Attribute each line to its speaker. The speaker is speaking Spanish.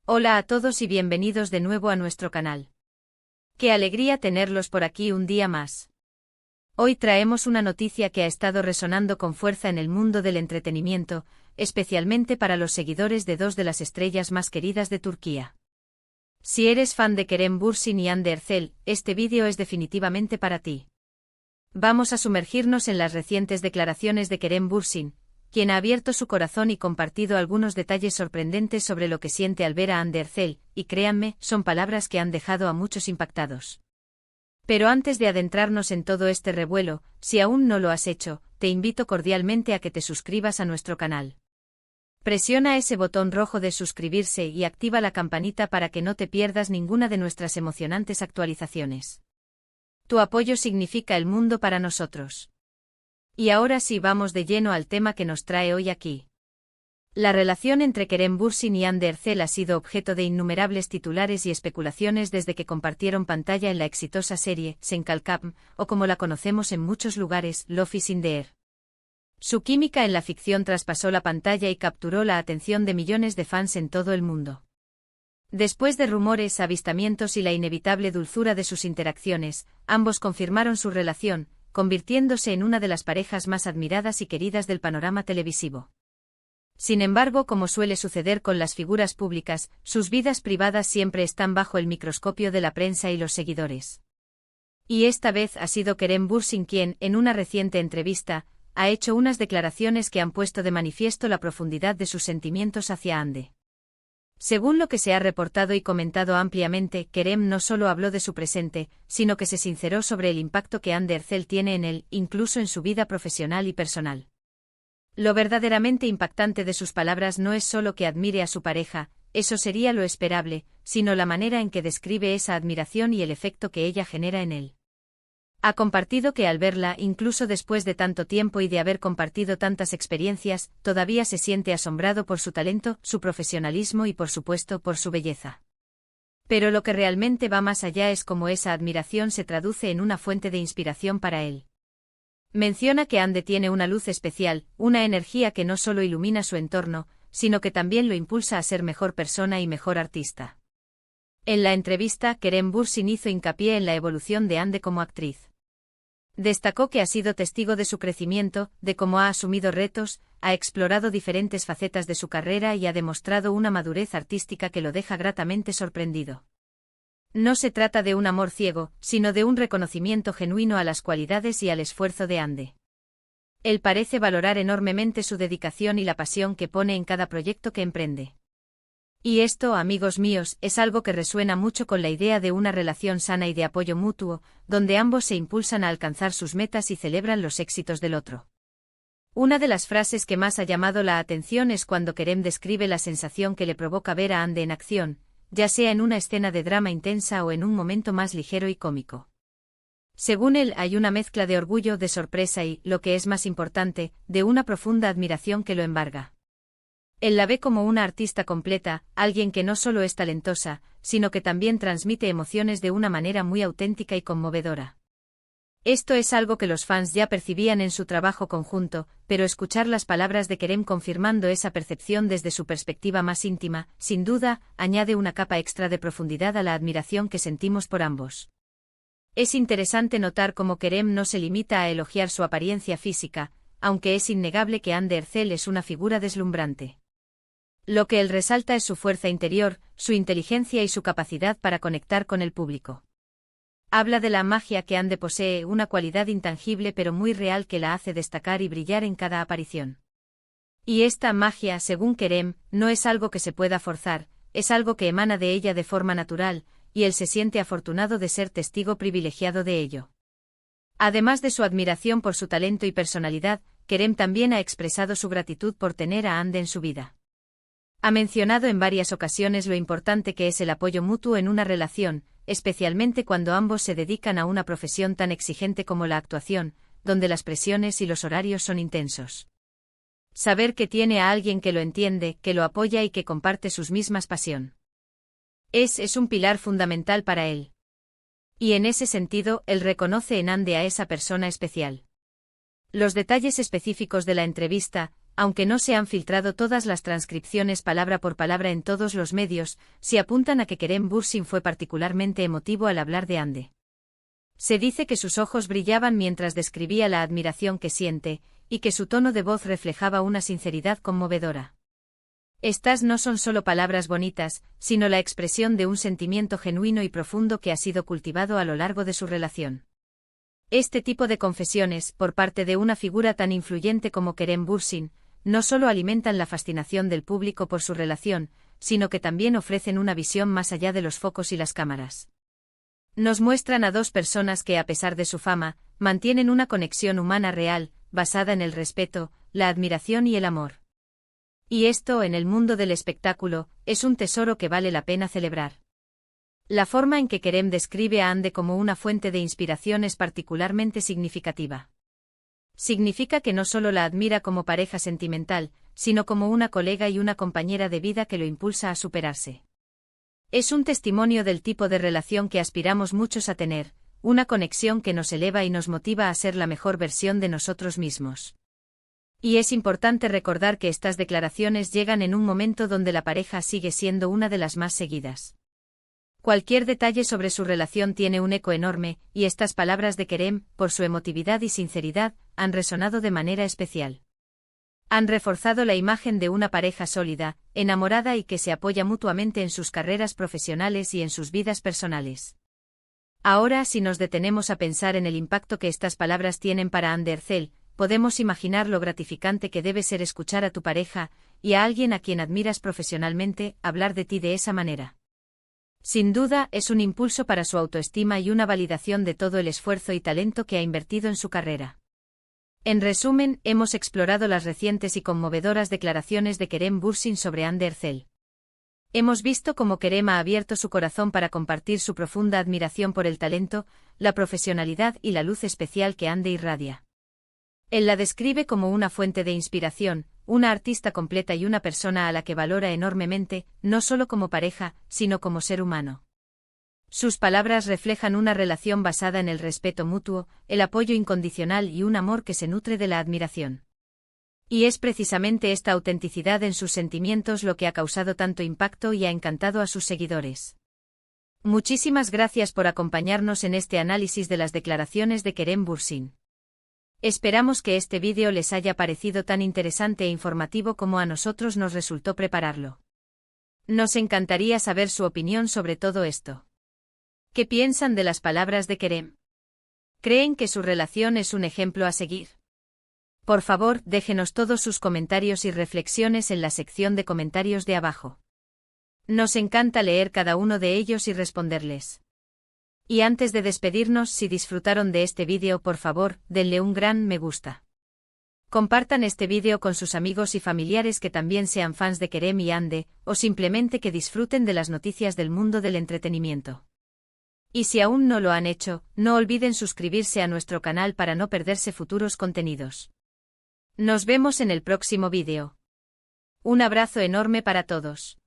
Speaker 1: Hola a todos y bienvenidos de nuevo a nuestro canal. Qué alegría tenerlos por aquí un día más. Hoy traemos una noticia que ha estado resonando con fuerza en el mundo del entretenimiento, especialmente para los seguidores de dos de las estrellas más queridas de Turquía. Si eres fan de Kerem Bürsin y Hande Erçel, este vídeo es definitivamente para ti. Vamos a sumergirnos en las recientes declaraciones de Kerem Bürsin, quien ha abierto su corazón y compartido algunos detalles sorprendentes sobre lo que siente al ver a Hande Erçel, y créanme, son palabras que han dejado a muchos impactados. Pero antes de adentrarnos en todo este revuelo, si aún no lo has hecho, te invito cordialmente a que te suscribas a nuestro canal. Presiona ese botón rojo de suscribirse y activa la campanita para que no te pierdas ninguna de nuestras emocionantes actualizaciones. Tu apoyo significa el mundo para nosotros. Y ahora sí vamos de lleno al tema que nos trae hoy aquí. La relación entre Kerem Bürsin y Hande Erçel ha sido objeto de innumerables titulares y especulaciones desde que compartieron pantalla en la exitosa serie Sen Kalkam, o como la conocemos en muchos lugares, Love is in the Air. Su química en la ficción traspasó la pantalla y capturó la atención de millones de fans en todo el mundo. Después de rumores, avistamientos y la inevitable dulzura de sus interacciones, ambos confirmaron su relación, convirtiéndose en una de las parejas más admiradas y queridas del panorama televisivo. Sin embargo, como suele suceder con las figuras públicas, sus vidas privadas siempre están bajo el microscopio de la prensa y los seguidores. Y esta vez ha sido Kerem Bürsin quien, en una reciente entrevista, ha hecho unas declaraciones que han puesto de manifiesto la profundidad de sus sentimientos hacia Hande. Según lo que se ha reportado y comentado ampliamente, Kerem no solo habló de su presente, sino que se sinceró sobre el impacto que Hande Erçel tiene en él, incluso en su vida profesional y personal. Lo verdaderamente impactante de sus palabras no es solo que admire a su pareja, eso sería lo esperable, sino la manera en que describe esa admiración y el efecto que ella genera en él. Ha compartido que al verla, incluso después de tanto tiempo y de haber compartido tantas experiencias, todavía se siente asombrado por su talento, su profesionalismo y por supuesto por su belleza. Pero lo que realmente va más allá es cómo esa admiración se traduce en una fuente de inspiración para él. Menciona que Hande tiene una luz especial, una energía que no solo ilumina su entorno, sino que también lo impulsa a ser mejor persona y mejor artista. En la entrevista, Kerem Bürsin hizo hincapié en la evolución de Hande como actriz. Destacó que ha sido testigo de su crecimiento, de cómo ha asumido retos, ha explorado diferentes facetas de su carrera y ha demostrado una madurez artística que lo deja gratamente sorprendido. No se trata de un amor ciego, sino de un reconocimiento genuino a las cualidades y al esfuerzo de Hande. Él parece valorar enormemente su dedicación y la pasión que pone en cada proyecto que emprende. Y esto, amigos míos, es algo que resuena mucho con la idea de una relación sana y de apoyo mutuo, donde ambos se impulsan a alcanzar sus metas y celebran los éxitos del otro. Una de las frases que más ha llamado la atención es cuando Kerem describe la sensación que le provoca ver a Hande en acción, ya sea en una escena de drama intensa o en un momento más ligero y cómico. Según él, hay una mezcla de orgullo, de sorpresa y, lo que es más importante, de una profunda admiración que lo embarga. Él la ve como una artista completa, alguien que no solo es talentosa, sino que también transmite emociones de una manera muy auténtica y conmovedora. Esto es algo que los fans ya percibían en su trabajo conjunto, pero escuchar las palabras de Kerem confirmando esa percepción desde su perspectiva más íntima, sin duda, añade una capa extra de profundidad a la admiración que sentimos por ambos. Es interesante notar cómo Kerem no se limita a elogiar su apariencia física, aunque es innegable que Hande Erçel es una figura deslumbrante. Lo que él resalta es su fuerza interior, su inteligencia y su capacidad para conectar con el público. Habla de la magia que Hande posee, una cualidad intangible pero muy real que la hace destacar y brillar en cada aparición. Y esta magia, según Kerem, no es algo que se pueda forzar, es algo que emana de ella de forma natural, y él se siente afortunado de ser testigo privilegiado de ello. Además de su admiración por su talento y personalidad, Kerem también ha expresado su gratitud por tener a Hande en su vida. Ha mencionado en varias ocasiones lo importante que es el apoyo mutuo en una relación, especialmente cuando ambos se dedican a una profesión tan exigente como la actuación, donde las presiones y los horarios son intensos. Saber que tiene a alguien que lo entiende, que lo apoya y que comparte sus mismas pasiones. Es un pilar fundamental para él. Y en ese sentido, él reconoce en Hande a esa persona especial. Los detalles específicos de la entrevista, aunque no se han filtrado todas las transcripciones palabra por palabra en todos los medios, sí apuntan a que Kerem Bürsin fue particularmente emotivo al hablar de Hande. Se dice que sus ojos brillaban mientras describía la admiración que siente, y que su tono de voz reflejaba una sinceridad conmovedora. Estas no son solo palabras bonitas, sino la expresión de un sentimiento genuino y profundo que ha sido cultivado a lo largo de su relación. Este tipo de confesiones, por parte de una figura tan influyente como Kerem Bürsin, no solo alimentan la fascinación del público por su relación, sino que también ofrecen una visión más allá de los focos y las cámaras. Nos muestran a dos personas que, a pesar de su fama, mantienen una conexión humana real, basada en el respeto, la admiración y el amor. Y esto, en el mundo del espectáculo, es un tesoro que vale la pena celebrar. La forma en que Kerem describe a Hande como una fuente de inspiración es particularmente significativa. Significa que no solo la admira como pareja sentimental, sino como una colega y una compañera de vida que lo impulsa a superarse. Es un testimonio del tipo de relación que aspiramos muchos a tener, una conexión que nos eleva y nos motiva a ser la mejor versión de nosotros mismos. Y es importante recordar que estas declaraciones llegan en un momento donde la pareja sigue siendo una de las más seguidas. Cualquier detalle sobre su relación tiene un eco enorme, y estas palabras de Kerem, por su emotividad y sinceridad, han resonado de manera especial. Han reforzado la imagen de una pareja sólida, enamorada y que se apoya mutuamente en sus carreras profesionales y en sus vidas personales. Ahora, si nos detenemos a pensar en el impacto que estas palabras tienen para Hande Erçel, podemos imaginar lo gratificante que debe ser escuchar a tu pareja, y a alguien a quien admiras profesionalmente, hablar de ti de esa manera. Sin duda, es un impulso para su autoestima y una validación de todo el esfuerzo y talento que ha invertido en su carrera. En resumen, hemos explorado las recientes y conmovedoras declaraciones de Kerem Bürsin sobre Hande Erçel. Hemos visto cómo Kerem ha abierto su corazón para compartir su profunda admiración por el talento, la profesionalidad y la luz especial que Hande irradia. Él la describe como una fuente de inspiración, una artista completa y una persona a la que valora enormemente, no solo como pareja, sino como ser humano. Sus palabras reflejan una relación basada en el respeto mutuo, el apoyo incondicional y un amor que se nutre de la admiración. Y es precisamente esta autenticidad en sus sentimientos lo que ha causado tanto impacto y ha encantado a sus seguidores. Muchísimas gracias por acompañarnos en este análisis de las declaraciones de Kerem Bürsin. Esperamos que este vídeo les haya parecido tan interesante e informativo como a nosotros nos resultó prepararlo. Nos encantaría saber su opinión sobre todo esto. ¿Qué piensan de las palabras de Kerem? ¿Creen que su relación es un ejemplo a seguir? Por favor, déjenos todos sus comentarios y reflexiones en la sección de comentarios de abajo. Nos encanta leer cada uno de ellos y responderles. Y antes de despedirnos, si disfrutaron de este vídeo, por favor, denle un gran me gusta. Compartan este vídeo con sus amigos y familiares que también sean fans de Kerem y Hande, o simplemente que disfruten de las noticias del mundo del entretenimiento. Y si aún no lo han hecho, no olviden suscribirse a nuestro canal para no perderse futuros contenidos. Nos vemos en el próximo vídeo. Un abrazo enorme para todos.